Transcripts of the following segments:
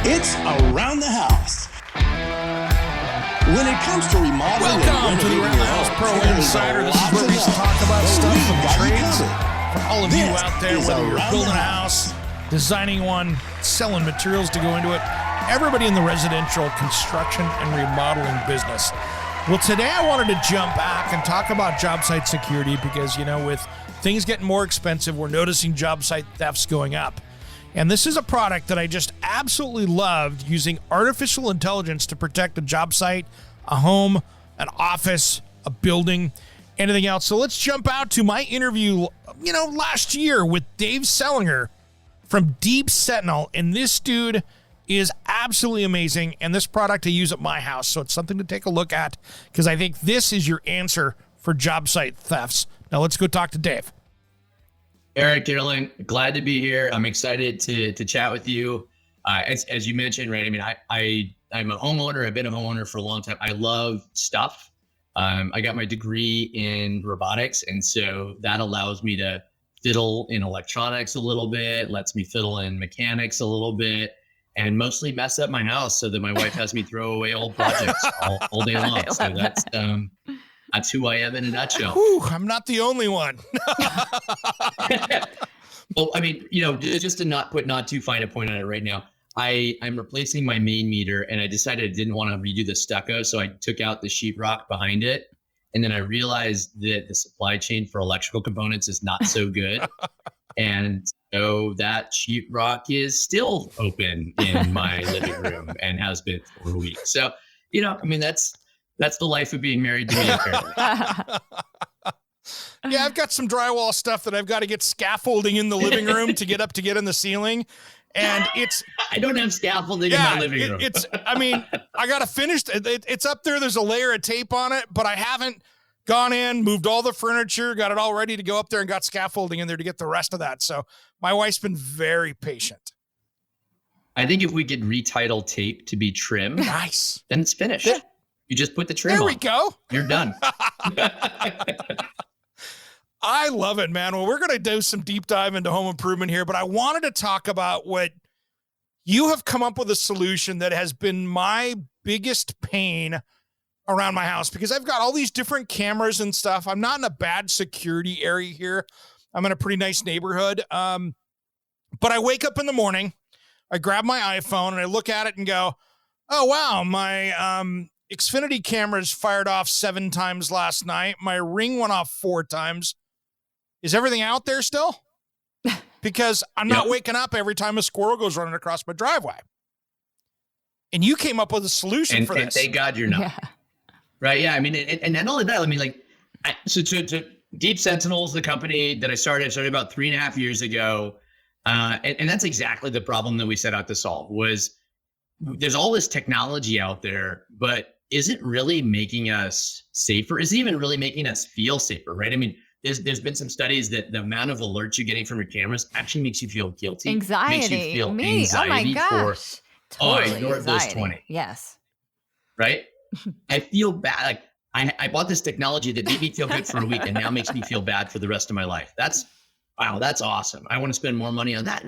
It's Around the House. When it comes to remodeling, welcome to the Around the House Pro Insider. This is where we talk about stuff from the trades. For all of you out there, whether you're building a house, designing one, selling materials to go into it, everybody in the residential construction and remodeling business. Well, today I wanted to jump back and talk about Jobsite Security because, with things getting more expensive, we're noticing job site thefts going up. And this is a product that I just absolutely loved, using artificial intelligence to protect a job site, a home, an office, a building, anything else. So let's jump out to my interview, last year with Dave Sellinger from Deep Sentinel. And this dude is absolutely amazing. And this product I use at my house. So it's something to take a look at because I think this is your answer for job site thefts. Now let's go talk to Dave. Eric, Carolyn, glad to be here. I'm excited to chat with you. As you mentioned, right? I mean, I'm a homeowner. I've been a homeowner for a long time. I love stuff. I got my degree in robotics, and so that allows me to fiddle in electronics a little bit, lets me fiddle in mechanics a little bit, and mostly mess up my house so that my wife has me throw away old projects all day long. So that's who I am in a nutshell. Whew, I'm not the only one. Well, I mean, just to not too fine a point on it right now, I'm replacing my main meter, and I decided I didn't want to redo the stucco, so I took out the sheetrock behind it, and then I realized that the supply chain for electrical components is not so good, and so that sheetrock is still open in my living room and has been for a week. So, that's the life of being married to me, apparently. Yeah, I've got some drywall stuff that I've got to get scaffolding in the living room to get in the ceiling. And I don't have scaffolding in my living room. I got to finish. It's up there. There's a layer of tape on it, but I haven't gone in, moved all the furniture, got it all ready to go up there and got scaffolding in there to get the rest of that. So my wife's been very patient. I think if we could retitle tape to be trim, nice, then it's finished. Yeah. You just put the trim on. There we go. You're done. I love it, man. Well, we're going to do some deep dive into home improvement here, but I wanted to talk about what you have come up with, a solution that has been my biggest pain around my house because I've got all these different cameras and stuff. I'm not in a bad security area here. I'm in a pretty nice neighborhood. But I wake up in the morning, I grab my iPhone and I look at it and go, oh, wow, my Xfinity cameras fired off 7 times last night. My Ring went off 4 times. Is everything out there still? Because I'm not waking up every time a squirrel goes running across my driveway. And you came up with a solution for this. And thank God you're not. Yeah. Right? Yeah. I mean, and not only that, so Deep Sentinel is the company that I started about 3.5 years ago. And that's exactly the problem that we set out to solve. Was there's all this technology out there, but is it really making us safer? Is it even really making us feel safer, right? I mean, there's been some studies that the amount of alerts you're getting from your cameras actually makes you feel guilty. Anxiety. Makes you feel anxiety. Oh my gosh. I ignored those 20. Yes. Right? I feel bad. Like I bought this technology that made me feel good for a week and now makes me feel bad for the rest of my life. That's awesome. I want to spend more money on that.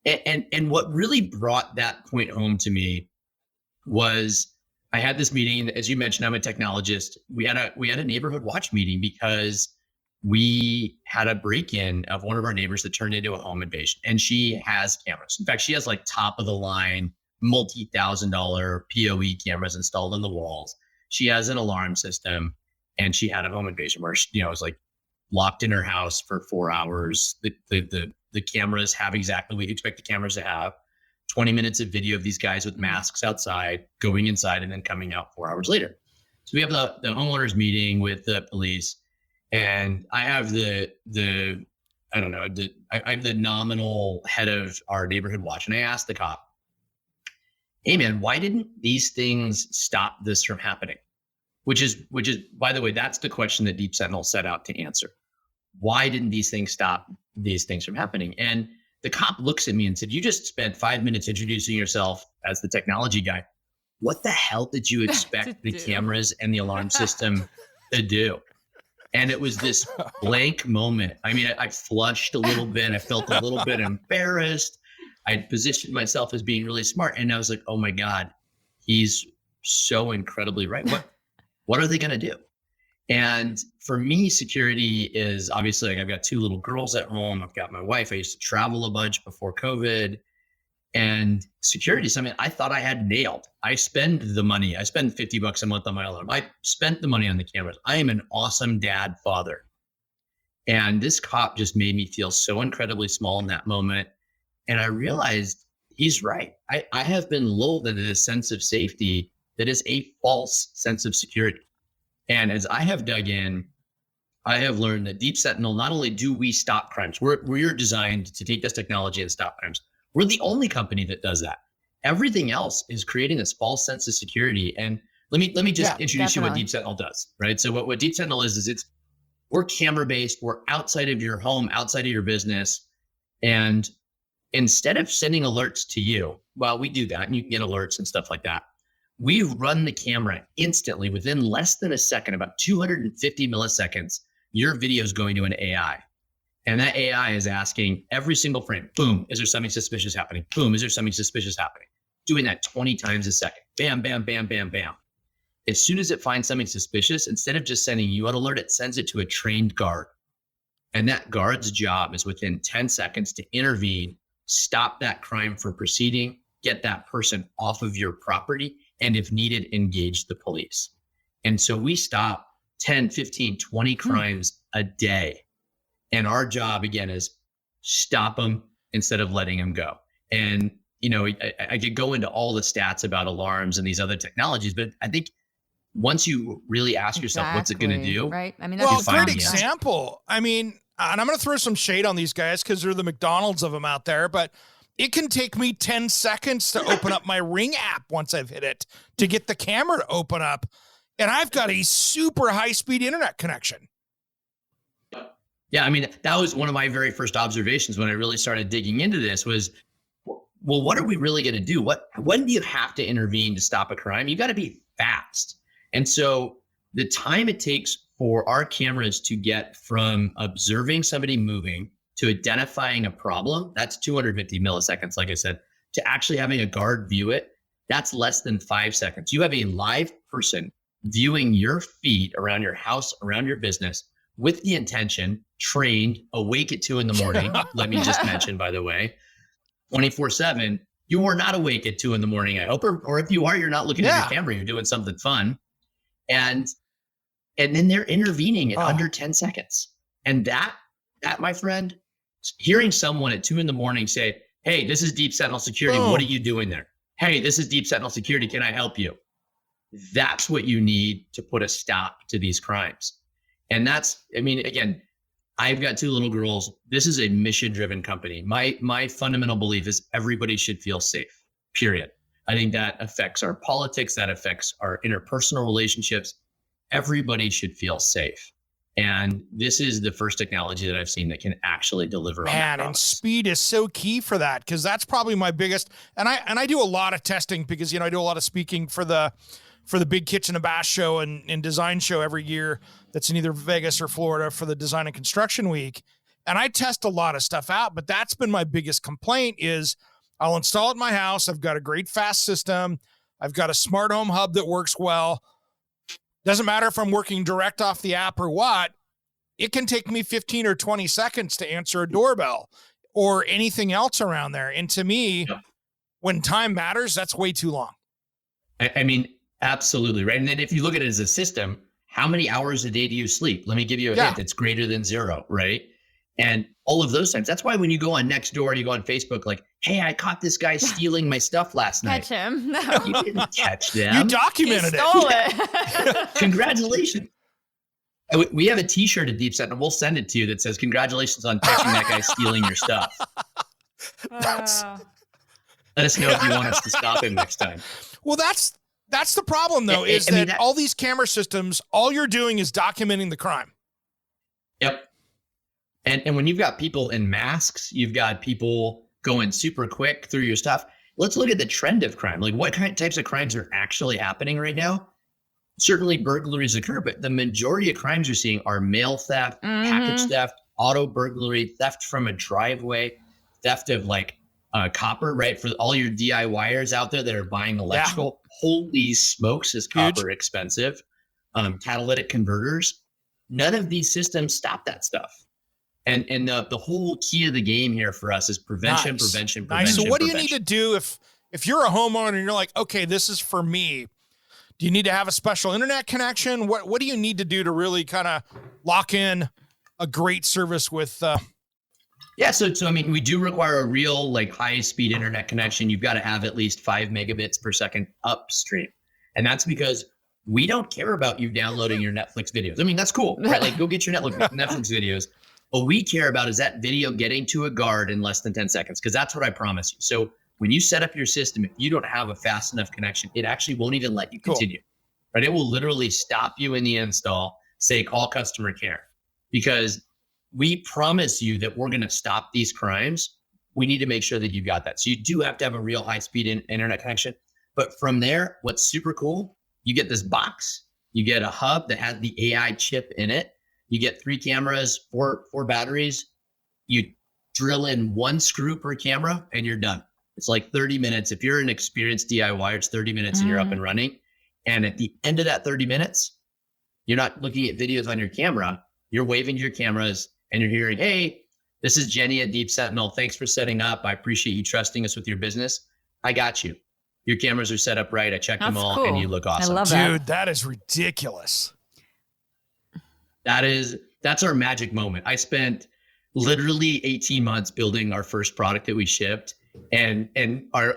And what really brought that point home to me was I had this meeting. As you mentioned, I'm a technologist. We had a neighborhood watch meeting because we had a break-in of one of our neighbors that turned into a home invasion, and she has cameras. In fact, she has like top of the line, multi-$1,000 PoE cameras installed in the walls. She has an alarm system, and she had a home invasion where she, was like locked in her house for 4 hours. The cameras have exactly what you expect the cameras to have. 20 minutes of video of these guys with masks outside, going inside and then coming out 4 hours later. So we have the homeowners meeting with the police, and I have I'm the nominal head of our neighborhood watch. And I asked the cop, hey man, why didn't these things stop this from happening? Which is, by the way, that's the question that Deep Sentinel set out to answer. Why didn't these things stop these things from happening? And the cop looks at me and said, you just spent 5 minutes introducing yourself as the technology guy. What the hell did you expect the cameras and the alarm system to do? And it was this blank moment. I mean, I flushed a little bit. I felt a little bit embarrassed. I positioned myself as being really smart. And I was like, oh my God, he's so incredibly right. What are they going to do? And for me, security is obviously, like, I've got 2 little girls at home. I've got my wife. I used to travel a bunch before COVID. And security is something I thought I had nailed. I spend the money. I spend $50 a month on my alarm. I spent the money on the cameras. I am an awesome dad, father. And this cop just made me feel so incredibly small in that moment. And I realized he's right. I have been lulled into this sense of safety that is a false sense of security. And as I have dug in, I have learned that Deep Sentinel, not only do we stop crimes, we're designed to take this technology and stop crimes. We're the only company that does that. Everything else is creating this false sense of security. And let me just introduce you what Deep Sentinel does, right? So what Deep Sentinel is we're camera based. We're outside of your home, outside of your business. And instead of sending alerts to you, well, we do that and you can get alerts and stuff like that. We run the camera instantly within less than a second, about 250 milliseconds. Your video is going to an AI. And that AI is asking every single frame, boom, is there something suspicious happening? Boom, is there something suspicious happening? Doing that 20 times a second. Bam, bam, bam, bam, bam. As soon as it finds something suspicious, instead of just sending you an alert, it sends it to a trained guard. And that guard's job is within 10 seconds to intervene, stop that crime from proceeding, get that person off of your property, and if needed, engage the police. And so we stop 10, 15, 20 crimes a day. And our job, again, is stop them instead of letting them go. And, you know, I could go into all the stats about alarms and these other technologies, but I think once you really ask yourself, what's it going to do? Right. I mean, that's great example. I mean, and I'm going to throw some shade on these guys because they're the McDonald's of them out there, but it can take me 10 seconds to open up my Ring app once I've hit it to get the camera to open up. And I've got a super high-speed internet connection. Yeah, I mean, that was one of my very first observations when I really started digging into this was, well, what are we really going to do? When do you have to intervene to stop a crime? You got to be fast. And so the time it takes for our cameras to get from observing somebody moving to identifying a problem, that's 250 milliseconds, like I said, to actually having a guard view it, that's less than 5 seconds. You have a live person viewing your feed around your house, around your business, with the intention, trained, awake at 2 a.m. Let me just mention, by the way, 24/7. You are not awake at 2 a.m, I hope, or if you are, you're not looking at your camera, you're doing something fun. And then they're intervening in under 10 seconds. And that, my friend, hearing someone at 2 a.m. say, hey, this is Deep Sentinel Security. What are you doing there? Hey, this is Deep Sentinel Security. Can I help you? That's what you need to put a stop to these crimes. And that's, I mean, again, I've got 2 little girls. This is a mission-driven company. My fundamental belief is everybody should feel safe, period. I think that affects our politics. That affects our interpersonal relationships. Everybody should feel safe. And this is the first technology that I've seen that can actually deliver on that. And speed is so key for that, because that's probably my biggest, and I do a lot of testing because, you know, I do a lot of speaking for the Big Kitchen and Bash show and design show every year that's in either Vegas or Florida for the Design and Construction Week. And I test a lot of stuff out, but that's been my biggest complaint is I'll install it in my house. I've got a great fast system. I've got a smart home hub that works well. Doesn't matter if I'm working direct off the app or what, it can take me 15 or 20 seconds to answer a doorbell or anything else around there. And to me, when time matters, that's way too long. I mean, absolutely, right? And then if you look at it as a system, how many hours a day do you sleep? Let me give you a hint that's greater than 0, right? And all of those times. That's why when you go on Nextdoor, you go on Facebook, like, hey, I caught this guy stealing my stuff last night. Catch him. No. You didn't catch them. You documented He stole it. Congratulations. We have a t-shirt at Deep Sentinel. We'll send it to you that says, congratulations on catching that guy stealing your stuff. Let us know if you want us to stop him next time. Well, that's the problem, though, is that all these camera systems, all you're doing is documenting the crime. Yep. And when you've got people in masks, you've got people going super quick through your stuff. Let's look at the trend of crime. Like, what types of crimes are actually happening right now? Certainly burglaries occur, but the majority of crimes you're seeing are mail theft, package theft, auto burglary, theft from a driveway, theft of like copper, right? For all your DIYers out there that are buying electrical, holy smokes, is copper expensive. Catalytic converters, none of these systems stop that stuff. And the whole key of the game here for us is prevention. So what do you need to do if you're a homeowner and you're like, okay, this is for me? Do you need to have a special internet connection? What do you need to do to really kind of lock in a great service with? Yeah, so I mean, we do require a real like high speed internet connection. You've got to have at least 5 megabits per second upstream, and that's because we don't care about you downloading your Netflix videos. I mean, that's cool, right? Like, go get your Netflix videos. What we care about is that video getting to a guard in less than 10 seconds, because that's what I promise you. So when you set up your system, if you don't have a fast enough connection, it actually won't even let you continue, right? It will literally stop you in the install, say, call customer care, because we promise you that we're going to stop these crimes. We need to make sure that you've got that. So you do have to have a real high-speed internet connection. But from there, what's super cool, you get this box, you get a hub that has the AI chip in it, you get 3 cameras, four batteries, you drill in 1 screw per camera, and you're done. It's like 30 minutes. If you're an experienced DIY, it's 30 minutes and you're up and running. And at the end of that 30 minutes, you're not looking at videos on your camera, you're waving to your cameras and you're hearing, hey, this is Jenny at Deep Sentinel. Thanks for setting up. I appreciate you trusting us with your business. I got you. Your cameras are set up right. I checked them all, and you look awesome. I love that. Dude, that is ridiculous. That's our magic moment. I spent literally 18 months building our first product that we shipped, and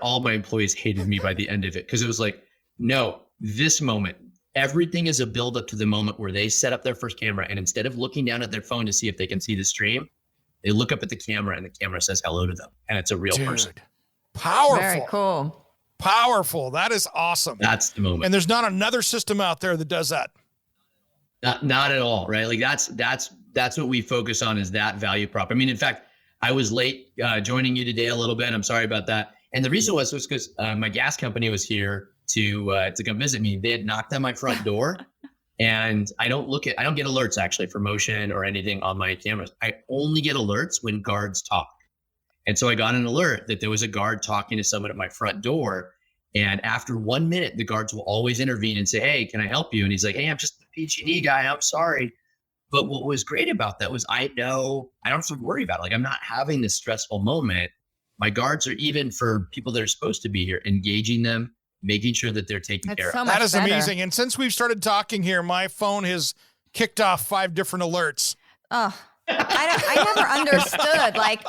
all my employees hated me by the end of it, because it was like, no, this moment, everything is a build up to the moment where they set up their first camera, and instead of looking down at their phone to see if they can see the stream, they look up at the camera and the camera says hello to them, and it's a real person. Powerful. Very cool. Powerful. That is awesome. That's the moment. And there's not another system out there that does that. Not at all, right? Like that's what we focus on, is that value prop. I mean, in fact, I was late joining you today a little bit. I'm sorry about that. And the reason was because my gas company was here to come visit me. They had knocked on my front door, and I don't get alerts actually for motion or anything on my cameras. I only get alerts when guards talk. And so I got an alert that there was a guard talking to someone at my front door. And after 1 minute, the guards will always intervene and say, hey, can I help you? And he's like, hey, I'm just the PG&E guy. I'm sorry. But what was great about that was I know I don't have to worry about it. Like, I'm not having this stressful moment. My guards are, even for people that are supposed to be here, engaging them, making sure that they're taken care of. That is amazing. And since we've started talking here, my phone has kicked off 5 different alerts. I never understood. Like,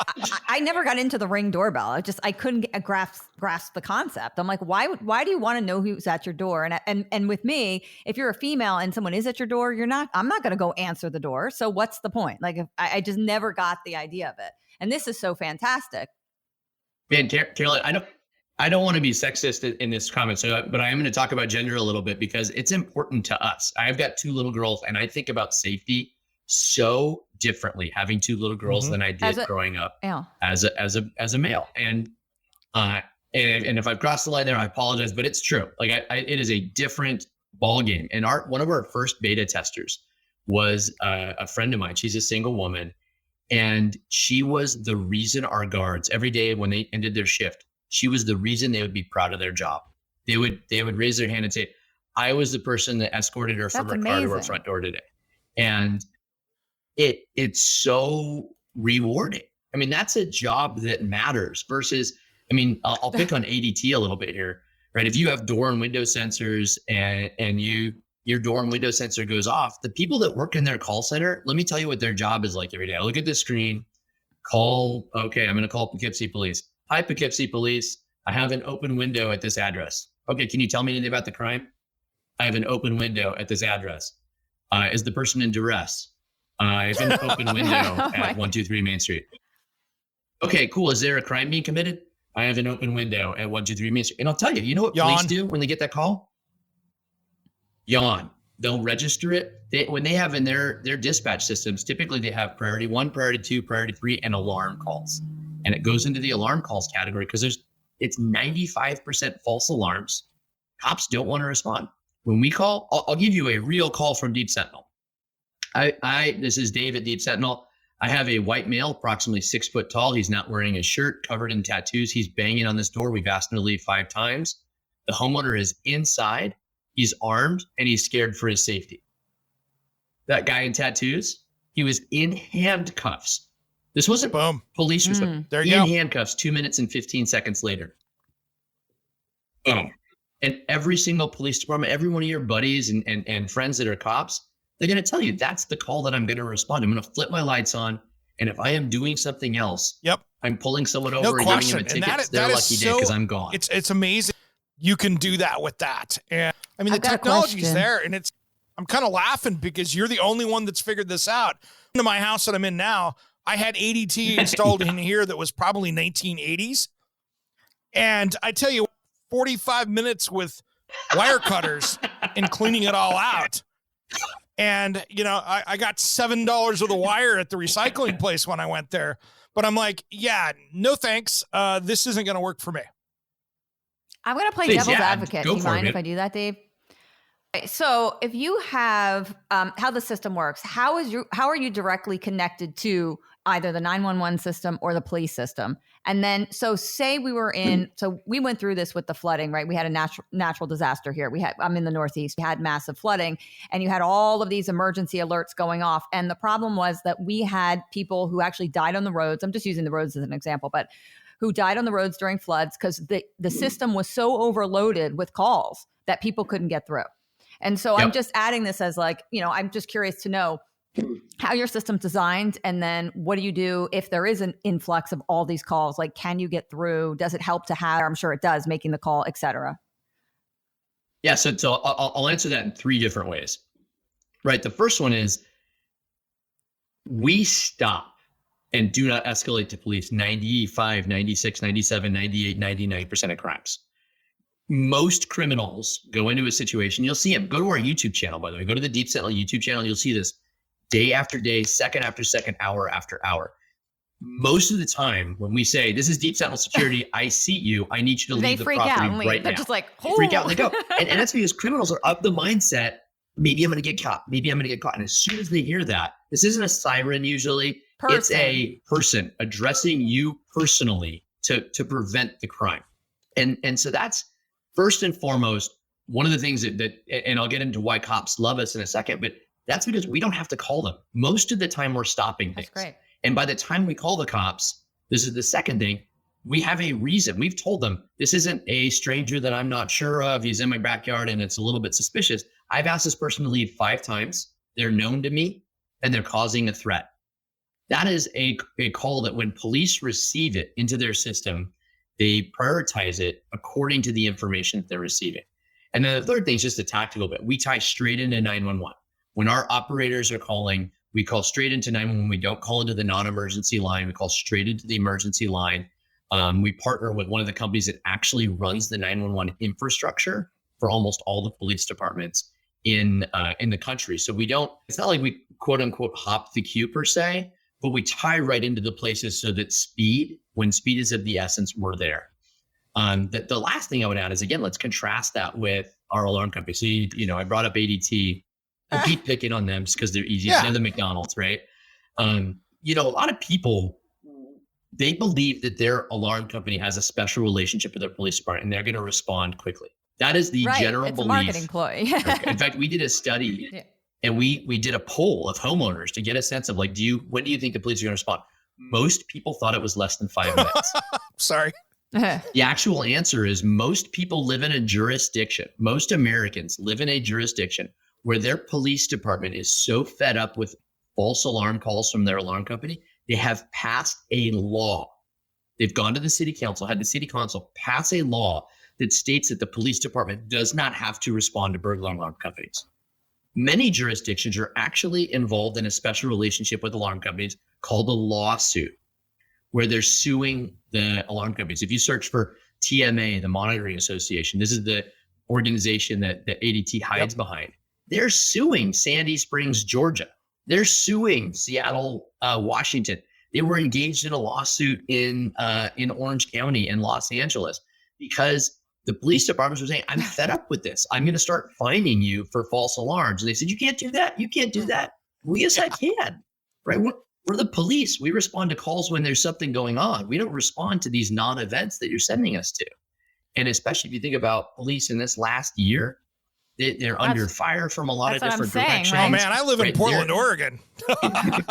I never got into the Ring doorbell. I couldn't grasp the concept. I'm like, why do you want to know who's at your door? And with me, if you're a female and someone is at your door, I'm not going to go answer the door. So what's the point? Like, I just never got the idea of it. And this is so fantastic. Man, Carolyn, I don't want to be sexist in this comment, but I am going to talk about gender a little bit, because it's important to us. I've got 2 little girls, and I think about safety so differently having 2 little girls than I did growing up as a male. And if I've crossed the line there, I apologize, but it's true. Like, it is a different ball game. And one of our first beta testers was a friend of mine. She's a single woman, and she was the reason our guards, every day when they ended their shift, she was the reason they would be proud of their job. They would raise their hand and say, I was the person that escorted her from her car to her front door today. And it's so rewarding. I mean, that's a job that matters versus, I mean, I'll pick on ADT a little bit here, right? If you have door and window sensors and your door and window sensor goes off, the people that work in their call center, let me tell you what their job is like every day. I look at the screen, I'm going to call Poughkeepsie Police. Hi, Poughkeepsie Police. I have an open window at this address. Okay, can you tell me anything about the crime? I have an open window at this address. Is the person in duress? I have an open window at 123 Main Street. Okay, cool. Is there a crime being committed? I have an open window at 123 Main Street. And I'll tell you, you know what police do when they get that call? Yawn. They'll register it. When they have in their dispatch systems, typically they have priority 1, priority 2, priority 3, and alarm calls. And it goes into the alarm calls category because it's 95% false alarms. Cops don't want to respond. When we call, I'll give you a real call from Deep Sentinel. This is Dave at Deep Sentinel. I have a white male, approximately 6 foot tall. He's not wearing a shirt, covered in tattoos. He's banging on this door. We've asked him to leave 5 times. The homeowner is inside. He's armed and he's scared for his safety. That guy in tattoos, he was in handcuffs. This wasn't police or something. There you go. In handcuffs 2 minutes and 15 seconds later. Boom. And every single police department, every one of your buddies and friends that are cops, they're going to tell you that's the call that I'm going to respond. I'm going to flip my lights on. And if I am doing something else, I'm pulling someone over and giving them a ticket. It's their lucky day because I'm gone. It's amazing. You can do that with that. And I mean, the technology's there, and I'm kind of laughing because you're the only one that's figured this out. In my house that I'm in now, I had ADT installed in here that was probably 1980s. And I tell you, 45 minutes with wire cutters and cleaning it all out. And, you know, I got $7 worth of wire at the recycling place when I went there. But I'm like, yeah, no thanks. This isn't going to work for me. I'm going to play devil's advocate. Do you mind if I do that, Dave? Okay, so if you have how the system works, how are you directly connected to either the 911 system or the police system? And then, so say we went through this with the flooding, right? We had a natural disaster here. I'm in the Northeast. We had massive flooding, and you had all of these emergency alerts going off. And the problem was that we had people who actually died on the roads. I'm just using the roads as an example, but who died on the roads during floods because the system was so overloaded with calls that people couldn't get through. And so I'm just adding this as I'm just curious to know how your system's designed, and then what do you do if there is an influx of all these calls? Like, can you get through? Does it help to have, I'm sure it does, making the call, et cetera? Yeah, so I'll answer that in 3 different ways. Right, the first one is we stop and do not escalate to police 95, 96, 97, 98, 99% of crimes. Most criminals go into a situation, you'll see them. Go to our YouTube channel, by the way. Go to the Deep Sentinel YouTube channel. You'll see this day after day, second after second, hour after hour. Most of the time when we say, this is Deep Sentinel Security, I see you, I need you to leave the property right now. They're just like, they freak out and they go. And that's because criminals are of the mindset, maybe I'm going to get caught. Maybe I'm going to get caught. And as soon as they hear that, this isn't a siren usually. It's a person addressing you personally to prevent the crime. And so that's first and foremost, one of the things that, and I'll get into why cops love us in a second, but that's because we don't have to call them. Most of the time we're stopping things. That's great. And by the time we call the cops, this is the second thing, we have a reason. We've told them, this isn't a stranger that I'm not sure of. He's in my backyard and it's a little bit suspicious. I've asked this person to leave 5 times. They're known to me and they're causing a threat. That is a call that when police receive it into their system, they prioritize it according to the information that they're receiving. And then the third thing is just a tactical bit. We tie straight into 911. When our operators are calling, we call straight into 911. We don't call into the non-emergency line. We call straight into the emergency line. We partner with one of the companies that actually runs the 911 infrastructure for almost all the police departments in the country. So it's not like we quote unquote hop the queue per se, but we tie right into the places so that when speed is of the essence, we're there. The last thing I would add is, again, let's contrast that with our alarm company. So, I brought up ADT. We'll keep picking on them because they're easy. They're the McDonald's, right? A lot of people, they believe that their alarm company has a special relationship with their police department and they're going to respond quickly. That is the general belief. It's a marketing ploy. In fact, we did a study and we did a poll of homeowners to get a sense of when do you think the police are going to respond? Most people thought it was less than 5 minutes. Sorry. The actual answer is most people live in a jurisdiction. Most Americans live in a jurisdiction where their police department is so fed up with false alarm calls from their alarm company, they have passed a law. They've gone to the city council, had the city council pass a law that states that the police department does not have to respond to burglar alarm companies. Many jurisdictions are actually involved in a special relationship with alarm companies called a lawsuit, where they're suing the alarm companies. If you search for TMA, the Monitoring Association, this is the organization that ADT hides behind. They're suing Sandy Springs, Georgia. They're suing Seattle, Washington. They were engaged in a lawsuit in Orange County and Los Angeles because the police departments were saying, I'm fed up with this. I'm going to start fining you for false alarms. And they said, you can't do that. You can't do that. Well, yes, I can. Right? We're the police. We respond to calls when there's something going on. We don't respond to these non-events that you're sending us to. And especially if you think about police in this last year, they're under fire from a lot of different directions. Right? Oh man, I live in Portland, Oregon. I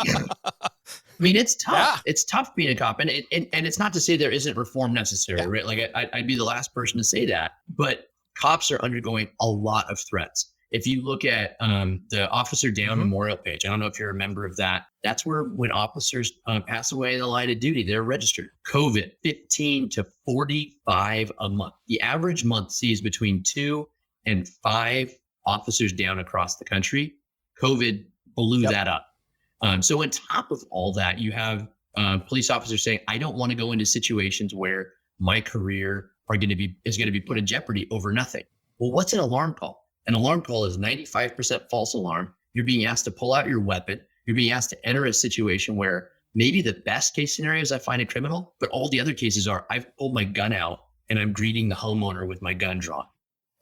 mean, it's tough. Yeah. It's tough being a cop, and it's not to say there isn't reform necessary, right? Like I'd be the last person to say that, but cops are undergoing a lot of threats. If you look at the Officer Down memorial page, I don't know if you're a member of that. That's where when officers pass away in the line of duty, they're registered. COVID, 15 to 45 a month. The average month sees between 2 and 5 officers down across the country. COVID blew that up. So on top of all that, you have police officers saying, I don't want to go into situations where my career is going to be put in jeopardy over nothing. Well, what's an alarm call? An alarm call is 95% false alarm. You're being asked to pull out your weapon. You're being asked to enter a situation where maybe the best case scenario is I find a criminal, but all the other cases are I've pulled my gun out and I'm greeting the homeowner with my gun drawn.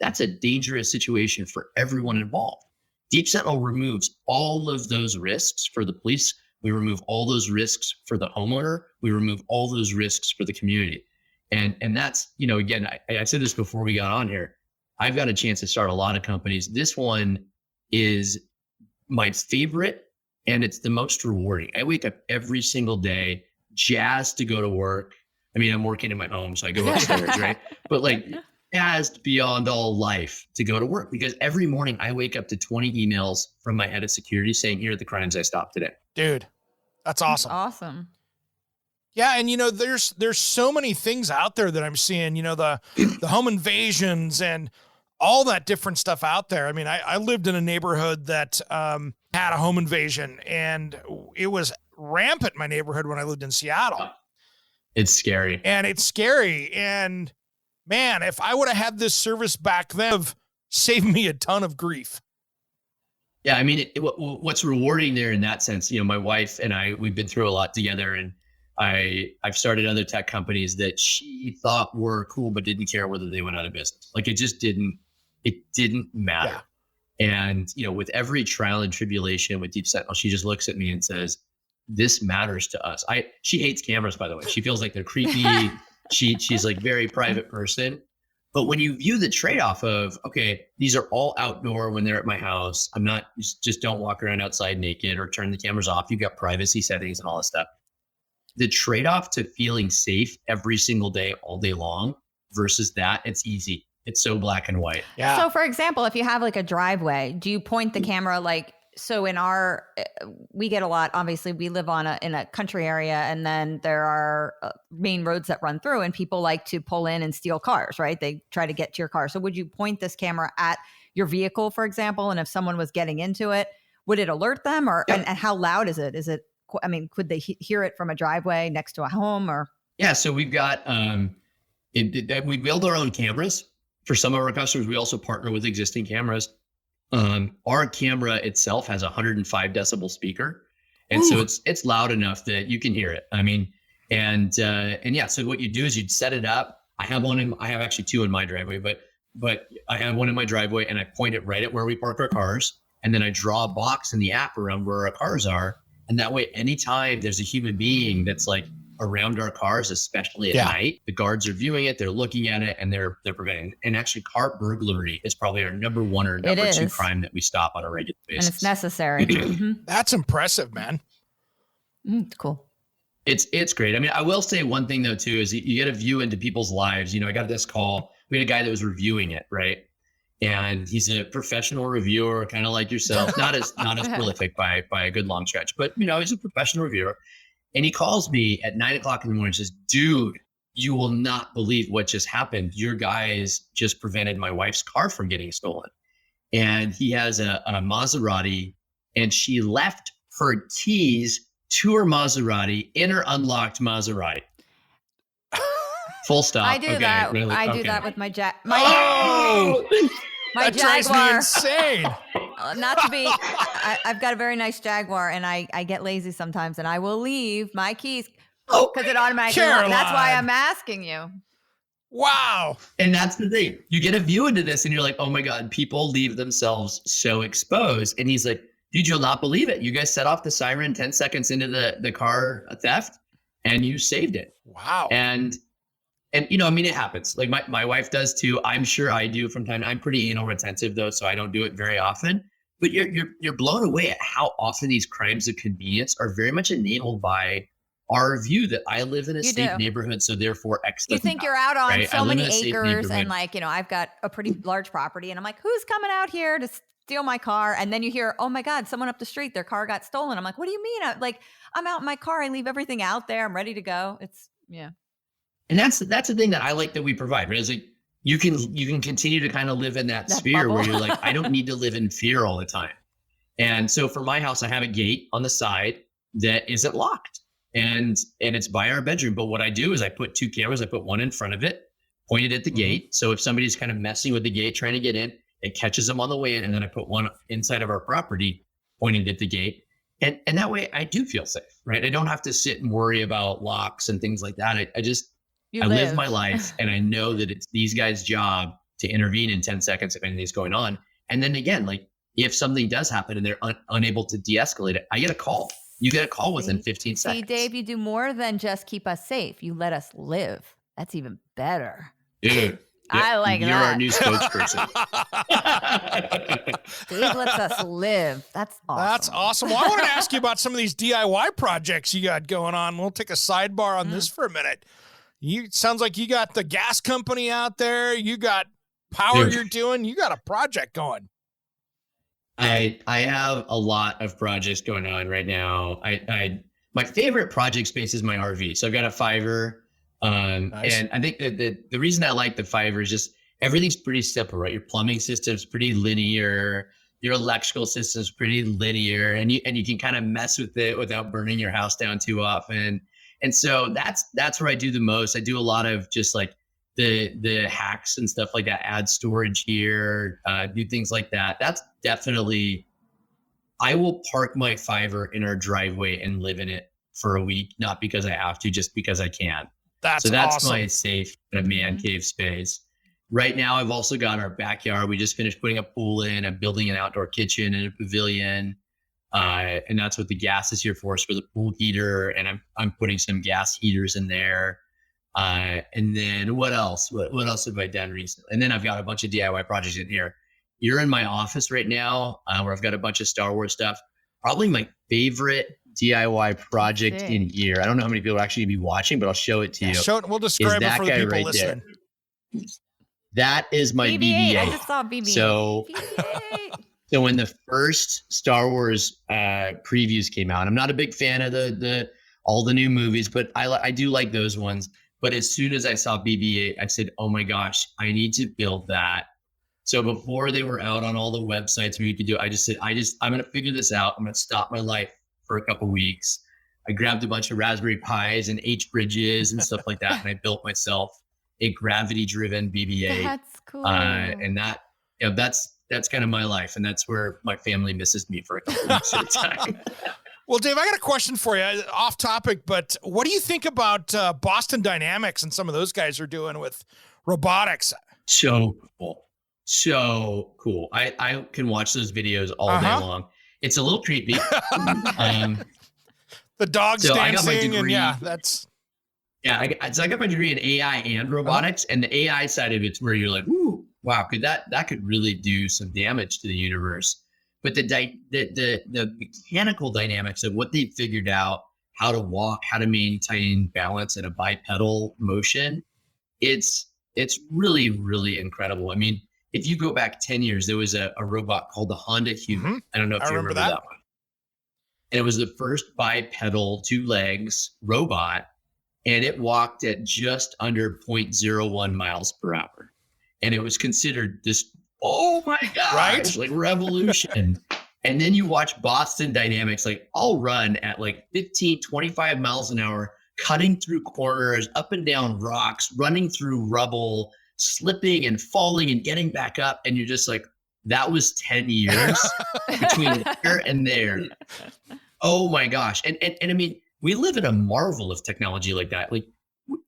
That's a dangerous situation for everyone involved. Deep Sentinel removes all of those risks for the police. We remove all those risks for the homeowner. We remove all those risks for the community. And that's, again, I said this before we got on here. I've got a chance to start a lot of companies. This one is my favorite and it's the most rewarding. I wake up every single day jazzed to go to work. I mean, I'm working in my home, so I go upstairs, right? But like jazzed beyond all life to go to work because every morning I wake up to 20 emails from my head of security saying, here are the crimes I stopped today. Dude, that's awesome. Awesome. Yeah, and there's so many things out there that I'm seeing, the home invasions and all that different stuff out there. I mean, I lived in a neighborhood that had a home invasion and it was rampant in my neighborhood when I lived in Seattle. It's scary. And man, if I would have had this service back then, it would have saved me a ton of grief. Yeah, I mean, what's rewarding there in that sense, my wife and I, we've been through a lot together, and I've started other tech companies that she thought were cool, but didn't care whether they went out of business. Like it didn't matter. Yeah. And, with every trial and tribulation with Deep Sentinel, she just looks at me and says, this matters to us. She hates cameras, by the way. She feels like they're creepy. She's like very private person. But when you view the trade-off of, okay, these are all outdoor when they're at my house. I'm not, just don't walk around outside naked or turn the cameras off. You've got privacy settings and all that stuff. The trade-off to feeling safe every single day, all day long versus that, it's easy. It's so black and white. Yeah. So for example, if you have like a driveway, do you point the camera so we get a lot, obviously we live in a country area, and then there are main roads that run through, and people like to pull in and steal cars, right? They try to get to your car. So would you point this camera at your vehicle, for example? And if someone was getting into it, would it alert them and how loud is it? Could they hear it from a driveway next to a home or? Yeah. So we've got, we build our own cameras for some of our customers. We also partner with existing cameras. Our camera itself has a 105 decibel speaker. And so it's loud enough that you can hear it. I mean, and yeah, so what you do is you'd set it up. I have actually 2 in my driveway, but I have one in my driveway and I point it right at where we park our cars. And then I draw a box in the app around where our cars are. And that way, anytime there's a human being that's like around our cars, especially at night, the guards are viewing it, they're looking at it, and they're preventing. And actually, car burglary is probably our number 1 or number 2 crime that we stop on a regular basis. And it's necessary. That's impressive, man. Cool. It's great. I mean, I will say one thing though too is you get a view into people's lives. I got this call. We had a guy that was reviewing it, right? And he's a professional reviewer, kind of like yourself, not as prolific by a good long stretch, but he's a professional reviewer. And he calls me at 9 o'clock in the morning and says, dude, you will not believe what just happened. Your guys just prevented my wife's car from getting stolen. And he has a Maserati, and she left her keys to her Maserati in her unlocked Maserati. Full stop. I do that. Really? I do that with my my that drives me Jaguar. insane. Not to be, I've got a very nice Jaguar, and I get lazy sometimes, and I will leave my keys because it automatically. That's why I'm asking you. Wow. And that's the thing. You get a view into this, and you're like, oh my God, people leave themselves so exposed. And he's like, Dude, you'll not believe it. You guys set off the siren 10 seconds into the car theft and you saved it. Wow. And you know, I mean, it happens. Like my wife does too. I'm sure I do from time. I'm pretty anal retentive though, so I don't do it very often. But you're blown away at how often these crimes of convenience are very much enabled by our view that I live in a safe neighborhood, so therefore X. You think you're out on right? so many acres, and like, you know, I've got a pretty large property, and I'm like, who's coming out here to steal my car? And then you hear, oh my God, someone up the street, their car got stolen. I'm like, what do you mean? I'm out in my car. I leave everything out there. I'm ready to go. And that's the thing that I like that we provide, right? Is like you can continue to kind of live in that sphere bubble. Where you're like, I don't need to live in fear all the time. And so for my house, I have a gate on the side that isn't locked, and it's by our bedroom. But what I do is I put 2 cameras. I put one in front of it, pointed at the gate. So if somebody's kind of messing with the gate, trying to get in, it catches them on the way in. And then I put one inside of our property, pointed at the gate. And that way I do feel safe, right? I don't have to sit and worry about locks and things like that. I live my life, and I know that it's these guys' job to intervene in 10 seconds if anything's going on. And then again, like if something does happen and they're unable to de-escalate it, I get a call. You get a call within 15 seconds. See, Dave, you do more than just keep us safe. You let us live. That's even better. Dude, I like you're that. You're our new spokesperson. Dave lets us live. That's awesome. That's awesome. Well, I want to ask you about some of these DIY projects you got going on. We'll take a sidebar on this for a minute. Sounds like you got the gas company out there. You got power you're doing. You got a project going. I have a lot of projects going on right now. My favorite project space is my RV. So I've got a Fiverr. Nice. And I think that the reason I like the Fiverr is just everything's pretty simple, right? Your plumbing system's pretty linear. Your electrical system's pretty linear, and you can kind of mess with it without burning your house down too often. And so that's where I do the most. I do a lot of just like the hacks and stuff like that, add storage here, do things like that. That's definitely, I will park my Fiverr in our driveway and live in it for a week, not because I have to, just because I can. That's awesome. My safe man cave space. Right now, I've also got our backyard. We just finished putting a pool in. I'm building an outdoor kitchen and a pavilion. And that's what the gas is here for the pool heater. And I'm putting some gas heaters in there. And then what else? What else have I done recently? And then I've got a bunch of DIY projects in here. You're in my office right now, where I've got a bunch of Star Wars stuff. Probably my favorite DIY project in here. I don't know how many people are actually be watching, but I'll show it to you. Show it. We'll describe it for the people listening. There. That is my BB-8. I just saw BB-8. So when the first Star Wars previews came out, I'm not a big fan of all the new movies, but I do like those ones. But as soon as I saw BB-8, I said, "Oh my gosh, I need to build that." So before they were out on all the websites where you could do it, I just said, I'm going to figure this out. I'm going to stop my life for a couple weeks. I grabbed a bunch of Raspberry Pis and H-bridges and stuff like that, and I built myself a gravity-driven BB-8. That's cool. And that's kind of my life, and that's where my family misses me for a couple weeks at a time. Well, Dave, I got a question for you, off topic, but what do you think about Boston Dynamics and some of those guys are doing with robotics? So cool. I can watch those videos all day long. It's a little creepy. The dogs dancing, and so I got my degree in AI and robotics, and the AI side of it's where you're like, ooh, wow, that could really do some damage to the universe. But the mechanical dynamics of what they figured out, how to walk, how to maintain balance in a bipedal motion, it's really, really incredible. I mean, if you go back 10 years, there was a robot called the Honda Human. I don't know if you remember that one. And it was the first bipedal 2 legs robot, and it walked at just under 0.01 miles per hour. And it was considered this, oh my God, right? Like revolution. And then you watch Boston Dynamics, like I'll run at like 15, 25 miles an hour, cutting through corners, up and down rocks, running through rubble, slipping and falling and getting back up. And you're just like, that was 10 years between there and there. Oh my gosh. And I mean, we live in a marvel of technology like that. Like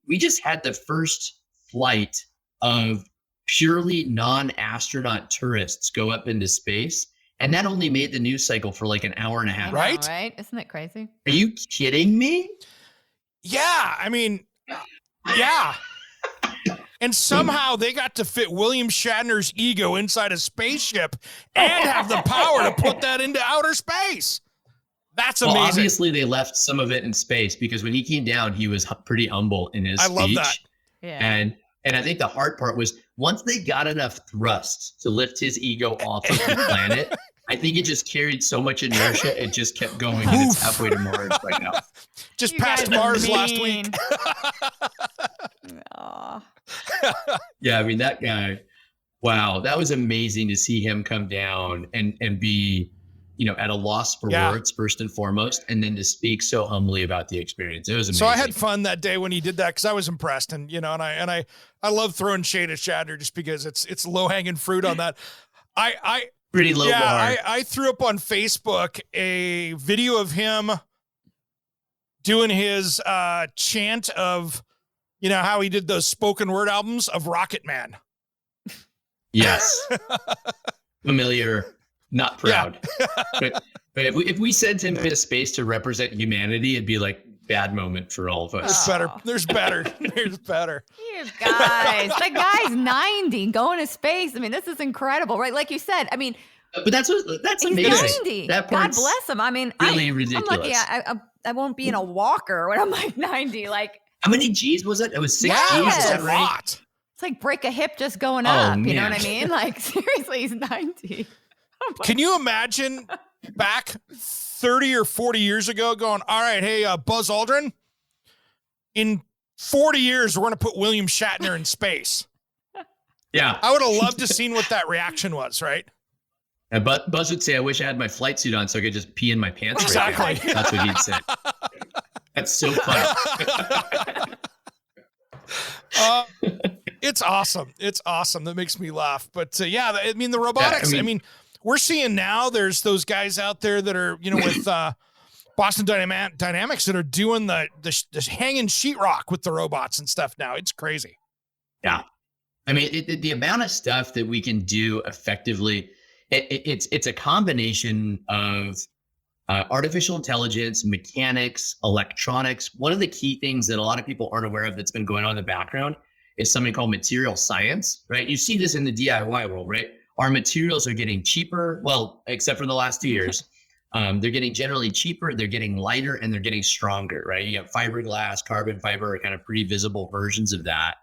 we just had the first flight of purely non-astronaut tourists go up into space. And that only made the news cycle for like an hour and a half. Right? Right? Isn't it crazy? Are you kidding me? Yeah. I mean, yeah. And somehow they got to fit William Shatner's ego inside a spaceship and have the power to put that into outer space. That's amazing. Well, obviously they left some of it in space because when he came down, he was pretty humble in his speech. I love that. Yeah. And I think the hard part was once they got enough thrust to lift his ego off of the planet, I think it just carried so much inertia, it just kept going, and it's halfway to Mars right now. Just You passed guys are Mars last mean. week. Aw. Yeah, I mean, that guy, wow, that was amazing to see him come down and be, at a loss for words, first and foremost, and then to speak so humbly about the experience. It was amazing. So I had fun that day when he did that because I was impressed, and I love throwing shade at Shatner just because it's low hanging fruit on that. I pretty low bar. I threw up on Facebook a video of him doing his chant of, how he did those spoken word albums of Rocket Man. Yes. Familiar, not proud. Yeah. But if we sent him into space to represent humanity, it'd be like bad moment for all of us. There's better. There's better. You guys, the guy's 90 going to space. I mean, this is incredible, right? Like you said, I mean, but that's he's amazing. 90. That God part's bless him. I mean, really I'm ridiculous. lucky I won't be in a walker when I'm like 90. Like, how many G's was it? It was 6 Yes. G's. Is that A right? lot. it's like break a hip just going Oh, up. You know man. what I mean? Like, seriously, he's 90. Can you imagine back 30 or 40 years ago going, all right, hey, Buzz Aldrin, in 40 years, we're going to put William Shatner in space. Yeah. I would have loved to seen what that reaction was, right? And Buzz would say, I wish I had my flight suit on so I could just pee in my pants. Exactly. Right now. That's what he'd say. That's so funny. It's awesome. It's awesome. That makes me laugh. But I mean, the robotics, I mean, we're seeing now there's those guys out there that are, with Boston Dynamics that are doing the hanging sheetrock with the robots and stuff now. It's crazy. Yeah. I mean, the amount of stuff that we can do effectively, it's a combination of artificial intelligence, mechanics, electronics. One of the key things that a lot of people aren't aware of that's been going on in the background is something called material science, right? You see this in the DIY world, right? Our materials are getting cheaper. Well, except for the last 2 years. They're getting generally cheaper, they're getting lighter, and they're getting stronger, right? You have fiberglass, carbon fiber are kind of pretty visible versions of that.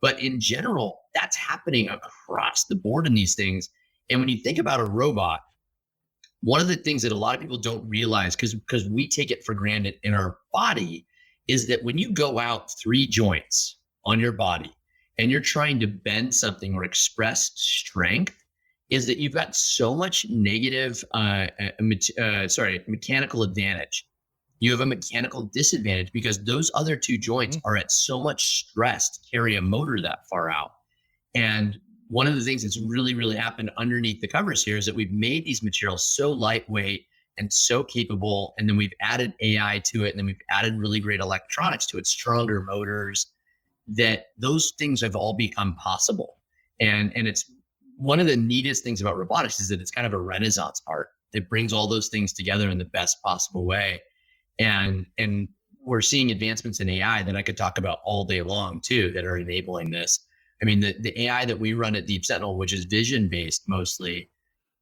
But in general, that's happening across the board in these things. And when you think about a robot, one of the things that a lot of people don't realize, because we take it for granted in our body, is that when you go out 3 joints on your body and you're trying to bend something or express strength, is that you've got so much negative, mechanical advantage. You have a mechanical disadvantage because those other 2 joints are at so much stress to carry a motor that far out. And one of the things that's really, really happened underneath the covers here is that we've made these materials so lightweight and so capable. And then we've added AI to it. And then we've added really great electronics to it, stronger motors, that those things have all become possible. And it's one of the neatest things about robotics is that it's kind of a Renaissance art that brings all those things together in the best possible way. And we're seeing advancements in AI that I could talk about all day long too, that are enabling this. I mean, the AI that we run at Deep Sentinel, which is vision-based mostly,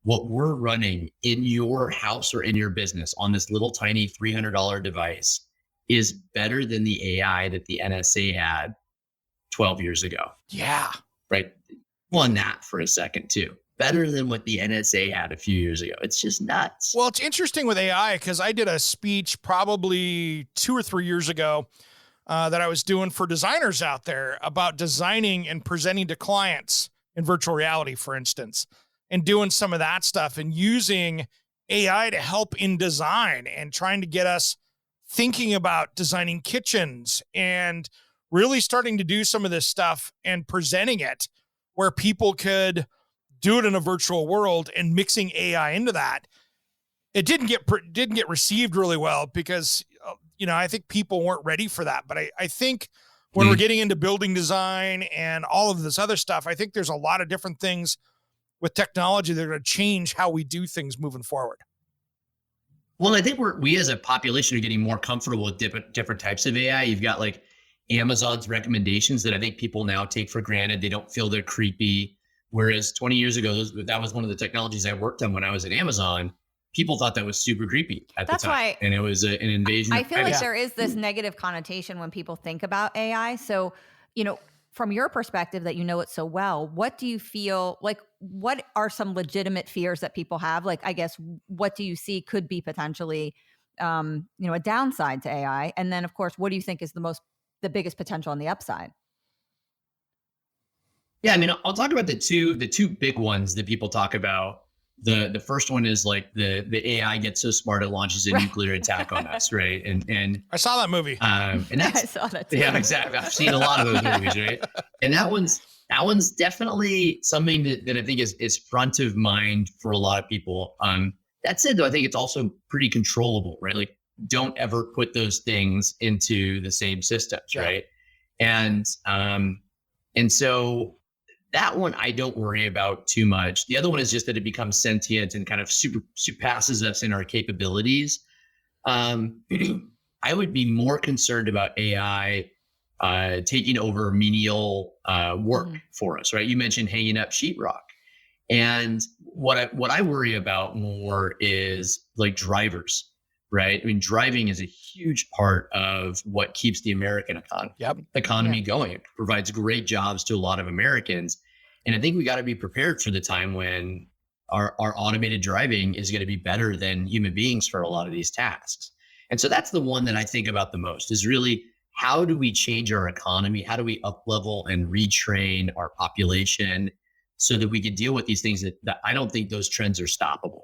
what we're running in your house or in your business on this little tiny $300 device is better than the AI that the NSA had 12 years ago. Yeah. Right. On that for a second too. Better than what the NSA had a few years ago. It's just nuts. Well, it's interesting with AI because I did a speech probably 2 or 3 years ago that I was doing for designers out there about designing and presenting to clients in virtual reality, for instance, and doing some of that stuff and using AI to help in design and trying to get us thinking about designing kitchens and really starting to do some of this stuff and presenting it where people could do it in a virtual world and mixing AI into that. It didn't get received really well because, I think people weren't ready for that. But I think when we're getting into building design and all of this other stuff, I think there's a lot of different things with technology that are going to change how we do things moving forward? Well, I think we as a population are getting more comfortable with different types of AI. You've got like Amazon's recommendations that I think people now take for granted. They don't feel they're creepy. Whereas 20 years ago, that was one of the technologies I worked on when I was at Amazon. People thought that was super creepy at the time. That's why, and it was an invasion. I feel like there is this negative connotation when people think about AI. So, from your perspective that you know it so well, what do you feel like? What are some legitimate fears that people have? Like, I guess, what do you see could be potentially, a downside to AI? And then, of course, what do you think is the biggest potential on the upside? Yeah, I mean, I'll talk about the two big ones that people talk about. The first one is like the AI gets so smart it launches a nuclear attack on us, right? And I saw that movie. And that's, I saw that too. Yeah, exactly. I've seen a lot of those movies, right? And that one's definitely something that I think is front of mind for a lot of people. That said, though, I think it's also pretty controllable, right? Like, don't ever put those things into the same systems, right? And so that one I don't worry about too much. The other one is just that it becomes sentient and kind of surpasses us in our capabilities. I would be more concerned about AI taking over menial work for us, right? You mentioned hanging up sheetrock. And what I worry about more is like drivers, right? I mean, driving is a huge part of what keeps the American economy going. It provides great jobs to a lot of Americans. And I think we got to be prepared for the time when our automated driving is going to be better than human beings for a lot of these tasks. And so that's the one that I think about the most, is really, how do we change our economy? How do we up-level and retrain our population so that we can deal with these things that I don't think those trends are stoppable,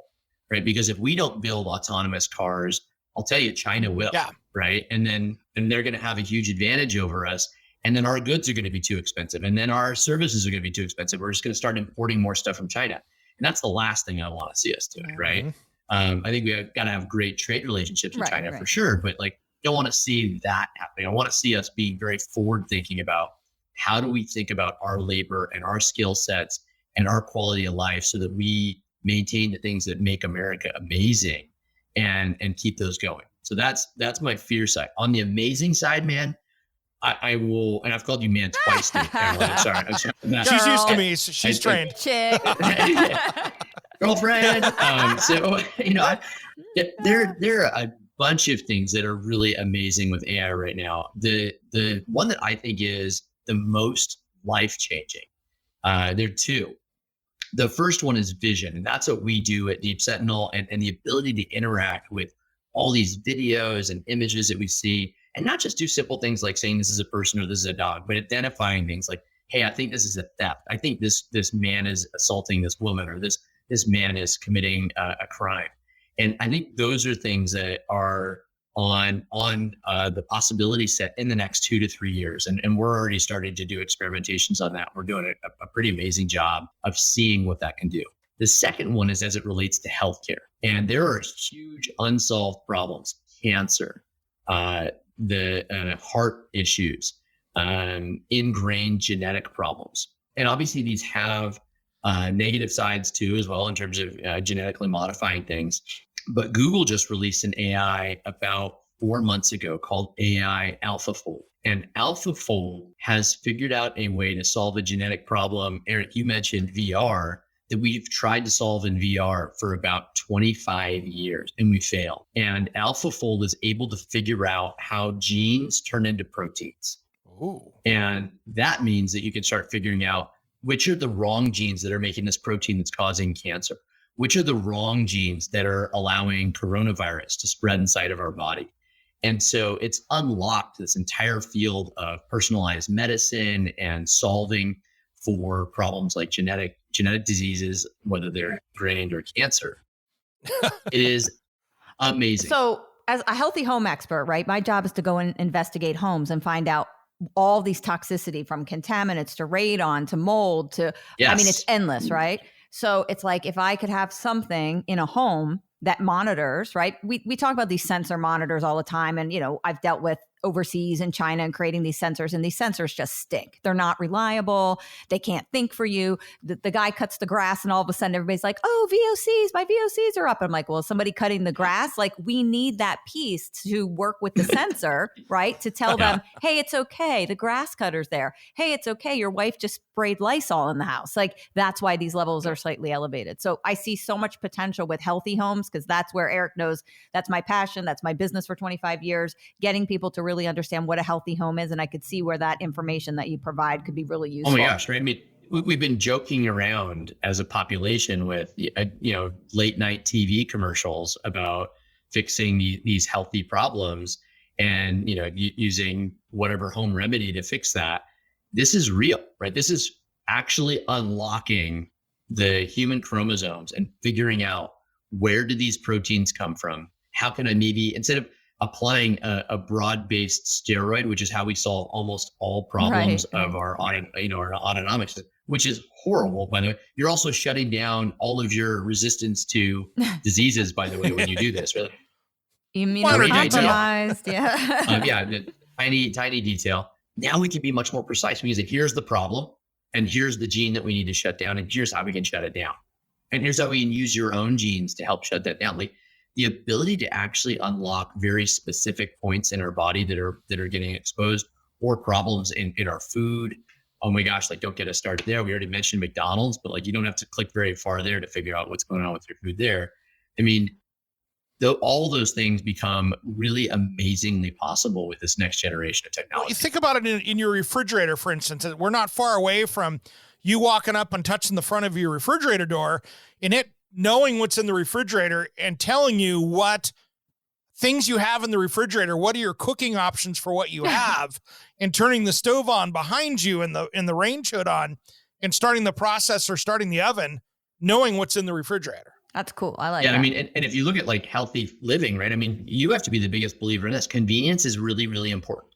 right? Because if we don't build autonomous cars, I'll tell you, China will, right? And they're going to have a huge advantage over us. And then our goods are going to be too expensive. And then our services are going to be too expensive. We're just going to start importing more stuff from China. And that's the last thing I want to see us doing, right? I think we got to have great trade relationships with China for sure. But like, don't want to see that happening. I want to see us being very forward thinking about how do we think about our labor and our skill sets and our quality of life so that we maintain the things that make America amazing and keep those going. So that's my fear side. On the amazing side, man, I will, and I've called you man twice today, Caroline. Sorry. She's used to me. She's trained. Chick. Girlfriend. There are a bunch of things that are really amazing with AI right now. The one that I think is the most life-changing, there are two. The first one is vision, and that's what we do at Deep Sentinel, and the ability to interact with all these videos and images that we see, and not just do simple things like saying this is a person or this is a dog, but identifying things like, hey, I think this is a theft. I think this man is assaulting this woman, or this man is committing a crime. And I think those are things that are on the possibility set in the next 2 to 3 years. And we're already starting to do experimentations on that. We're doing a pretty amazing job of seeing what that can do. The second one is as it relates to healthcare. And there are huge unsolved problems: cancer, the heart issues, ingrained genetic problems. And obviously these have negative sides too, as well, in terms of genetically modifying things. But Google just released an AI about 4 months ago called AI AlphaFold. And AlphaFold has figured out a way to solve a genetic problem. Eric, you mentioned VR, that we've tried to solve in VR for about 25 years and we failed. And AlphaFold is able to figure out how genes turn into proteins. Ooh. And that means that you can start figuring out which are the wrong genes that are making this protein that's causing cancer, which are the wrong genes that are allowing coronavirus to spread inside of our body. And so it's unlocked this entire field of personalized medicine and solving for problems like genetic diseases, whether they're ingrained or cancer. It is amazing. So as a healthy home expert, right, my job is to go and investigate homes and find out all these toxicity, from contaminants to radon to mold to, I mean, it's endless, right? So it's like, if I could have something in a home that monitors, right? We talk about these sensor monitors all the time. And, I've dealt with overseas in China and creating these sensors, and these sensors just stink. They're not reliable. They can't think for you. The guy cuts the grass and all of a sudden everybody's like, oh, VOCs, my VOCs are up. I'm like, well, somebody cutting the grass, like we need that piece to work with the sensor, right? To tell them, hey, it's okay. The grass cutter's there. Hey, it's okay. Your wife just sprayed Lysol in the house. Like that's why these levels are slightly elevated. So I see so much potential with healthy homes, because that's where Eric knows that's my passion. That's my business for 25 years, getting people to really understand what a healthy home is. And I could see where that information that you provide could be really useful. Oh my gosh, right? I mean, we've been joking around as a population with, late night TV commercials about fixing these healthy problems and, using whatever home remedy to fix that. This is real, right? This is actually unlocking the human chromosomes and figuring out where do these proteins come from? How can I maybe, instead of applying a broad-based steroid, which is how we solve almost all problems of our autonomic system, which is horrible, by the way. You're also shutting down all of your resistance to diseases, by the way, when you do this. Really. Immunocompromised, Tiny detail. Now we can be much more precise. We can say, here's the problem, and here's the gene that we need to shut down, and here's how we can shut it down. And here's how we can use your own genes to help shut that down. Like the ability to actually unlock very specific points in our body that are getting exposed, or problems in our food. Oh my gosh, like don't get us started there. We already mentioned McDonald's, but like you don't have to click very far there to figure out what's going on with your food there. I mean, all those things become really amazingly possible with this next generation of technology. Well, you think about it in your refrigerator, for instance. We're not far away from you walking up and touching the front of your refrigerator door and it knowing what's in the refrigerator and telling you what things you have in the refrigerator, what are your cooking options for what you have, and turning the stove on behind you and the range hood on and starting the process or starting the oven, knowing what's in the refrigerator. That's cool. I like that. I mean, and if you look at like healthy living, right? I mean, you have to be the biggest believer in this. Convenience is really, really important.